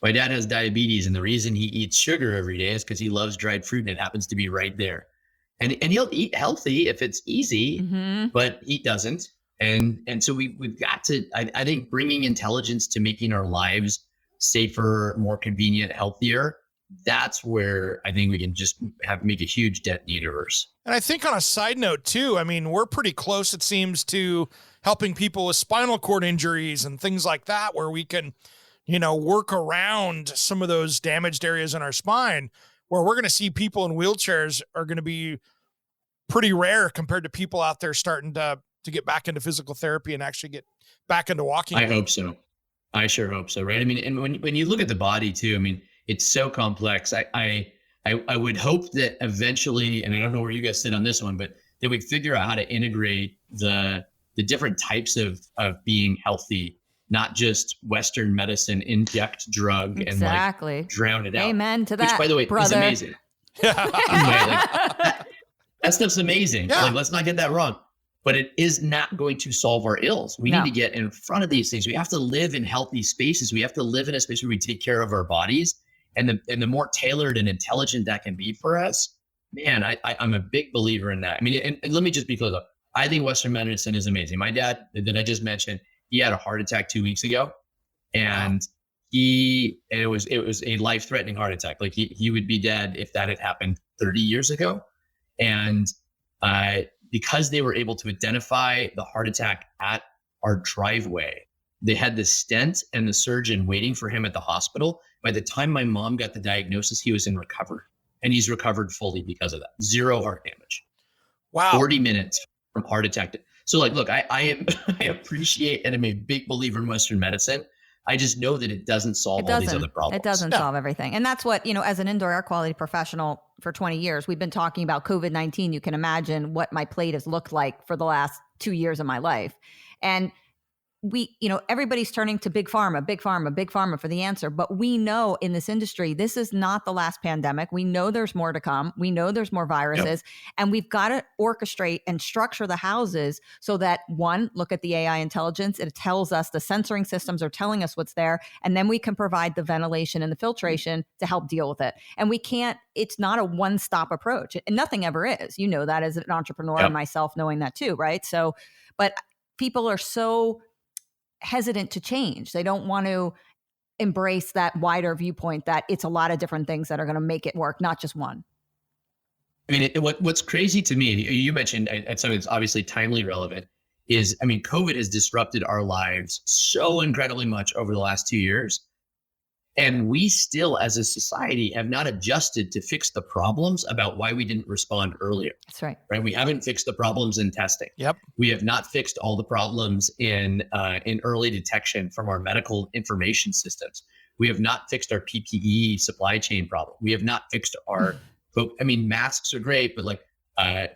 My dad has diabetes, and the reason he eats sugar every day is because he loves dried fruit, and it happens to be right there. And he'll eat healthy if it's easy, but he doesn't. And so we've got to, I think, bringing intelligence to making our lives safer, more convenient, healthier. That's where I think we can just make a huge dent in the universe. And I think on a side note too, I mean, we're pretty close, it seems, to helping people with spinal cord injuries and things like that, where we can, work around some of those damaged areas in our spine, where we're going to see people in wheelchairs are going to be pretty rare compared to people out there starting to get back into physical therapy and actually get back into walking. I hope so. I sure hope so. Right. I mean, and when you look at the body too, I mean, it's so complex. I would hope that eventually, and I don't know where you guys sit on this one, but that we figure out how to integrate the different types of being healthy, not just Western medicine, inject drug and like drown it out. Amen to that. Which, by the way, brother. is amazing. That stuff's amazing. Yeah. Like, let's not get that wrong. But it is not going to solve our ills. We need to get in front of these things. We have to live in healthy spaces. We have to live in a space where we take care of our bodies. And the more tailored and intelligent that can be for us, man, I'm a big believer in that. I mean, and let me just be clear though. I think Western medicine is amazing. My dad, that I just mentioned, he had a heart attack 2 weeks ago, and it was a life-threatening heart attack. Like he would be dead if that had happened 30 years ago. And because they were able to identify the heart attack at our driveway, they had the stent and the surgeon waiting for him at the hospital. By the time my mom got the diagnosis, he was in recovery, and he's recovered fully because of that. 0 heart damage. Wow. 40 minutes from heart attack. So like, look, I appreciate and I'm a big believer in Western medicine. I just know that it doesn't solve all these other problems. It doesn't solve everything. And that's what, as an indoor air quality professional for 20 years, we've been talking about COVID-19. You can imagine what my plate has looked like for the last 2 years of my life. And everybody's turning to big pharma for the answer. But we know in this industry, this is not the last pandemic. We know there's more to come. We know there's more viruses, and we've got to orchestrate and structure the houses so that, one, look at the AI intelligence. It tells us, the sensoring systems are telling us what's there. And then we can provide the ventilation and the filtration to help deal with it. And it's not a one-stop approach, and nothing ever is. You know that as an entrepreneur, and myself knowing that too, right? So, but people are so hesitant to change. They don't want to embrace that wider viewpoint that it's a lot of different things that are going to make it work, not just one. I mean, what's crazy to me, you mentioned, and something that's obviously timely relevant, is, I mean, COVID has disrupted our lives so incredibly much over the last 2 years. And we still, as a society, have not adjusted to fix the problems about why we didn't respond earlier. That's right. Right. We haven't fixed the problems in testing. Yep. We have not fixed all the problems in early detection from our medical information systems. We have not fixed our PPE supply chain problem. We have not fixed our, I mean, masks are great, but like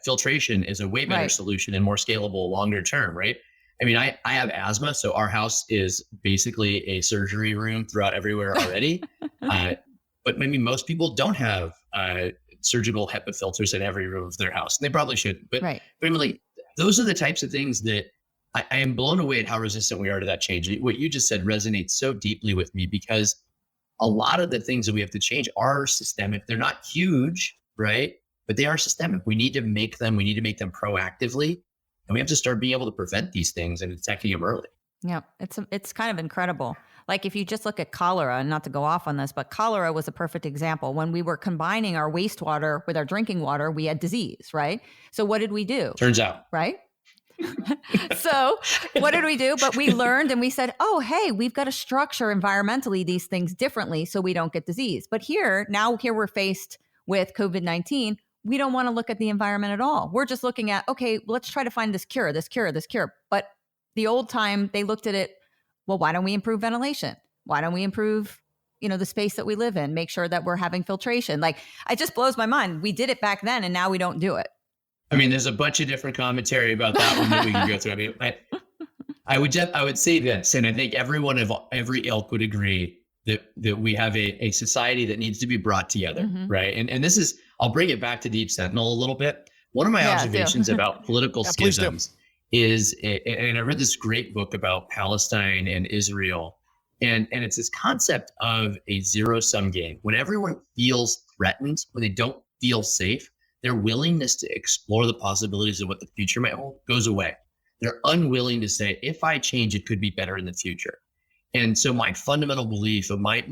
filtration is a way better solution and more scalable longer term, right? I mean, I have asthma, so our house is basically a surgery room throughout everywhere already. But maybe most people don't have surgical HEPA filters in every room of their house. And they probably shouldn't. But really, those are the types of things that I am blown away at how resistant we are to that change. What you just said resonates so deeply with me, because a lot of the things that we have to change are systemic. They're not huge, right? But they are systemic. We need to make them proactively. And we have to start being able to prevent these things and detecting them early. Yeah, it's kind of incredible. Like if you just look at cholera, and not to go off on this, but cholera was a perfect example. When we were combining our wastewater with our drinking water, we had disease, right? So what did we do? Turns out. Right? So what did we do? But we learned and we said, oh, hey, we've got to structure environmentally these things differently so we don't get disease. But here we're faced with COVID-19. We don't want to look at the environment at all. We're just looking at, okay, let's try to find this cure. But the old time, they looked at it, well, why don't we improve ventilation? Why don't we improve, the space that we live in, make sure that we're having filtration? Like, it just blows my mind. We did it back then and now we don't do it. I mean, there's a bunch of different commentary about that one that we can go through. I mean, I would say this, and I think everyone of every ilk would agree that we have a society that needs to be brought together, right? And this is, I'll bring it back to Deep Sentinel a little bit. One of my observations about political schisms is, and I read this great book about Palestine and Israel, and it's this concept of a zero-sum game. When everyone feels threatened, when they don't feel safe, their willingness to explore the possibilities of what the future might hold goes away. They're unwilling to say, if I change, it could be better in the future. And so my fundamental belief of my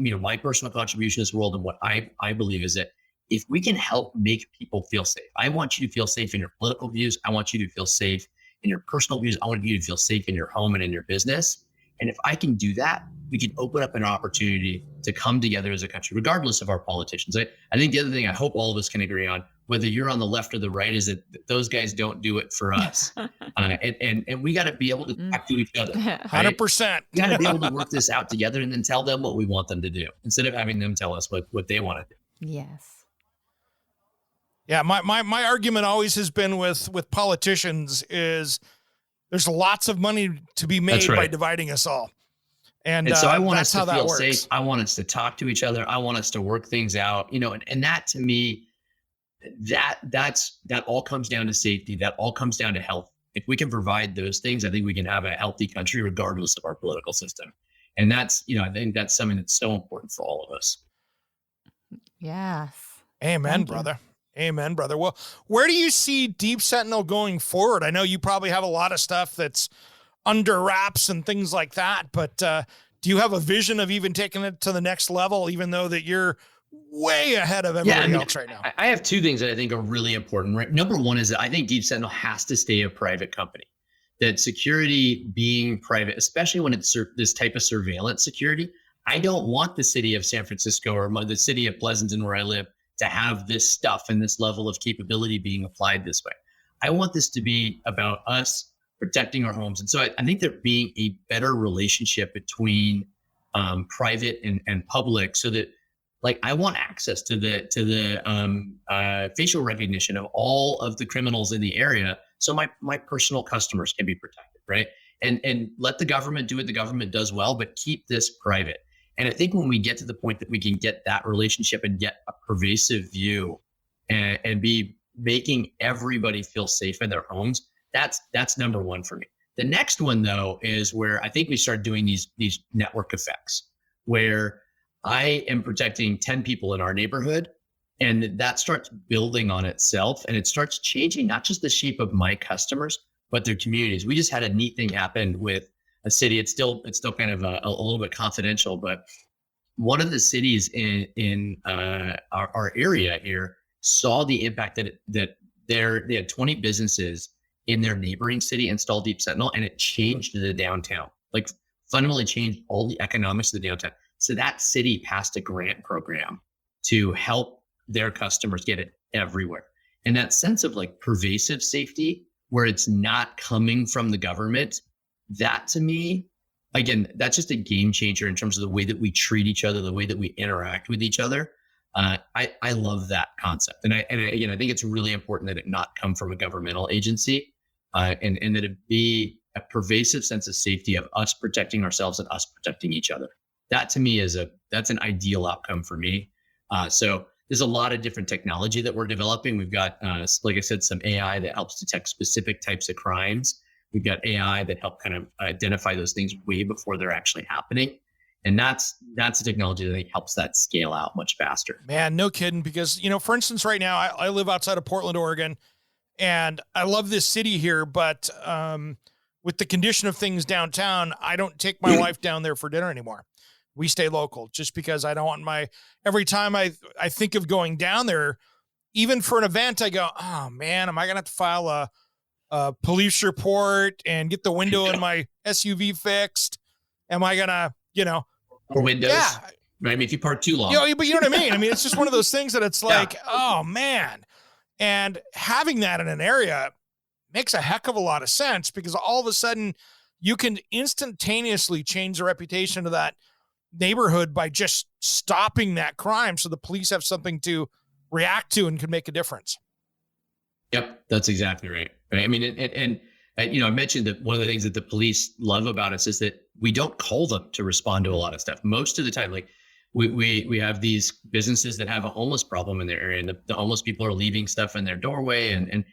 personal contribution to this world and what I believe is that if we can help make people feel safe, I want you to feel safe in your political views. I want you to feel safe in your personal views. I want you to feel safe in your home and in your business. And if I can do that, we can open up an opportunity to come together as a country, regardless of our politicians. I think the other thing I hope all of us can agree on, whether you're on the left or the right, is that those guys don't do it for us. And we got to be able to talk to each other. 100%. We got to be able to work this out together and then tell them what we want them to do instead of having them tell us what they want to do. Yes. Yeah, my argument always has been with politicians is there's lots of money to be made by dividing us all. And so I want us to feel safe. I want us to talk to each other. I want us to work things out, and that to me, that all comes down to safety. That all comes down to health. If we can provide those things, I think we can have a healthy country regardless of our political system. And that's, I think that's something that's so important for all of us. Yes. Amen, brother. Amen, brother. Well, where do you see Deep Sentinel going forward? I know you probably have a lot of stuff that's under wraps and things like that, but do you have a vision of even taking it to the next level, even though that you're way ahead of everybody else right now? I have two things that I think are really important. Right? Number one is that I think Deep Sentinel has to stay a private company. That security being private, especially when it's this type of surveillance security, I don't want the city of San Francisco or the city of Pleasanton where I live to have this stuff and this level of capability being applied this way. I want this to be about us protecting our homes. And so I think there being a better relationship between private and public, so that, like, I want access to the facial recognition of all of the criminals in the area, so my personal customers can be protected, right? And let the government do what the government does well, but keep this private. And I think when we get to the point that we can get that relationship and get a pervasive view and be making everybody feel safe in their homes, that's number one for me. The next one, though, is where I think we start doing these network effects, where I am protecting 10 people in our neighborhood, and that starts building on itself, and it starts changing not just the shape of my customers, but their communities. We just had a neat thing happen with a city. It's still kind of a little bit confidential, but one of the cities in our area here saw the impact that they had 20 businesses in their neighboring city install Deep Sentinel, and it changed the downtown, like fundamentally changed all the economics of the downtown. So that city passed a grant program to help their customers get it everywhere. And that sense of like pervasive safety, where it's not coming from the government, that to me, again, that's just a game changer in terms of the way that we treat each other, the way that we interact with each other. I love that concept. And again, I think it's really important that it not come from a governmental agency, and that it be a pervasive sense of safety of us protecting ourselves and us protecting each other. That to me that's an ideal outcome for me. So there's a lot of different technology that we're developing. We've got, like I said, some AI that helps detect specific types of crimes. We've got AI that help kind of identify those things way before they're actually happening. And that's a technology that I think helps that scale out much faster. Man, no kidding. Because, for instance, right now I live outside of Portland, Oregon, and I love this city here, but with the condition of things downtown, I don't take my wife down there for dinner anymore. We stay local just because I don't want every time I think of going down there, even for an event, I go, oh man, am I going to have to file a police report and get the window in my SUV fixed? Am I going to, or windows? Yeah. Right. I mean, if you park too long. But you know what I mean? I mean, it's just one of those things that it's like, oh man. And having that in an area makes a heck of a lot of sense, because all of a sudden you can instantaneously change the reputation of that neighborhood by just stopping that crime, so the police have something to react to and can make a difference. Yep, that's exactly right. I mean, and I mentioned that one of the things that the police love about us is that we don't call them to respond to a lot of stuff. Most of the time, like we have these businesses that have a homeless problem in their area, and the homeless people are leaving stuff in their doorway, and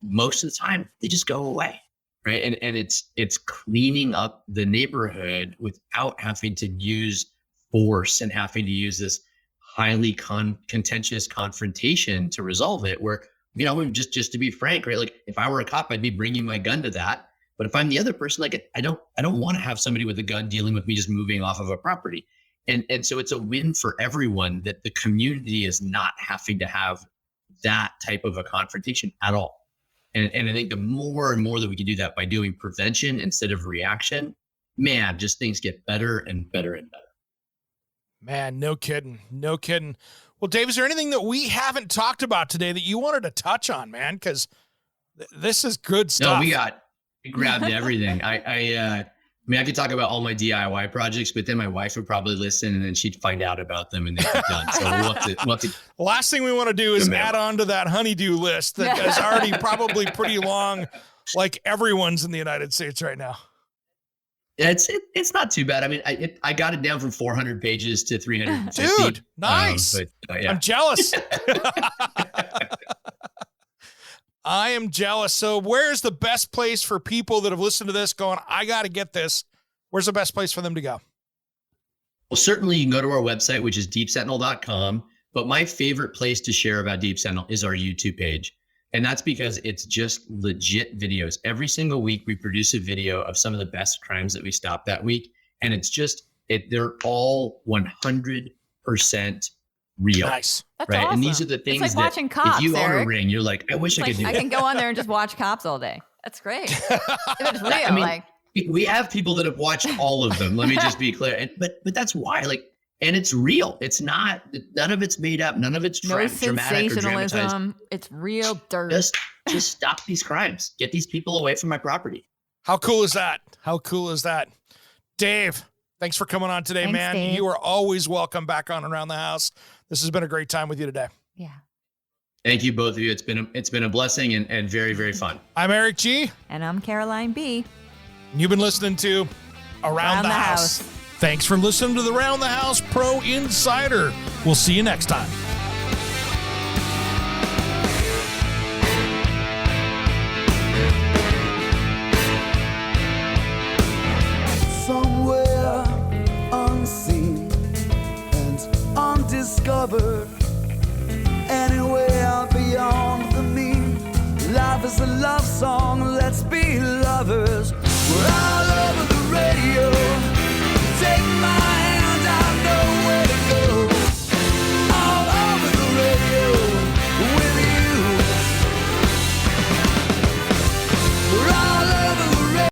most of the time they just go away. Right. And it's cleaning up the neighborhood without having to use force and having to use this highly contentious confrontation to resolve it. Where, just to be frank, right? Like if I were a cop, I'd be bringing my gun to that. But if I'm the other person, like I don't want to have somebody with a gun dealing with me just moving off of a property. And so it's a win for everyone that the community is not having to have that type of a confrontation at all. And I think the more and more that we can do that by doing prevention instead of reaction, man, just things get better and better and better. Man, no kidding. No kidding. Well, Dave, is there anything that we haven't talked about today that you wanted to touch on, man? Because this is good stuff. No, we grabbed everything. I could talk about all my DIY projects, but then my wife would probably listen, and then she'd find out about them and they'd be done. So we'll have to. The last thing we want to do is add on to that honeydew list that is already probably pretty long, like everyone's in the United States right now. Yeah, it's not too bad. I mean, I got it down from 400 pages to 350. Dude, nice. Yeah. I'm jealous. I am jealous. So where's the best place for people that have listened to this going, I got to get this? Where's the best place for them to go? Well, certainly you can go to our website, which is deepsentinel.com. But my favorite place to share about Deep Sentinel is our YouTube page. And that's because it's just legit videos. Every single week, we produce a video of some of the best crimes that we stopped that week. And they're all 100% real. Nice. That's right. awesome. And these are the things it's like watching cops, if you Eric. own a ring, you're like, I wish I could do I that. can go on there and just watch cops all day. That's great. It's real. We have people that have watched all of them. Let me just be clear. But that's why, and it's real. It's not, none of it's made up. None of it's no dramatic or dramatized. sensationalism. It's real dirt. Just stop these crimes. Get these people away from my property. How cool is that? How cool is that? Dave, thanks for coming on today, Thanks, man. Dave. You are always welcome back on Around the House. This has been a great time with you today. Yeah. Thank you, both of you. It's been a blessing and very, very fun. I'm Eric G. And I'm Caroline B. And you've been listening to Around the House. Thanks for listening to the Around the House Pro Insider. We'll see you next time.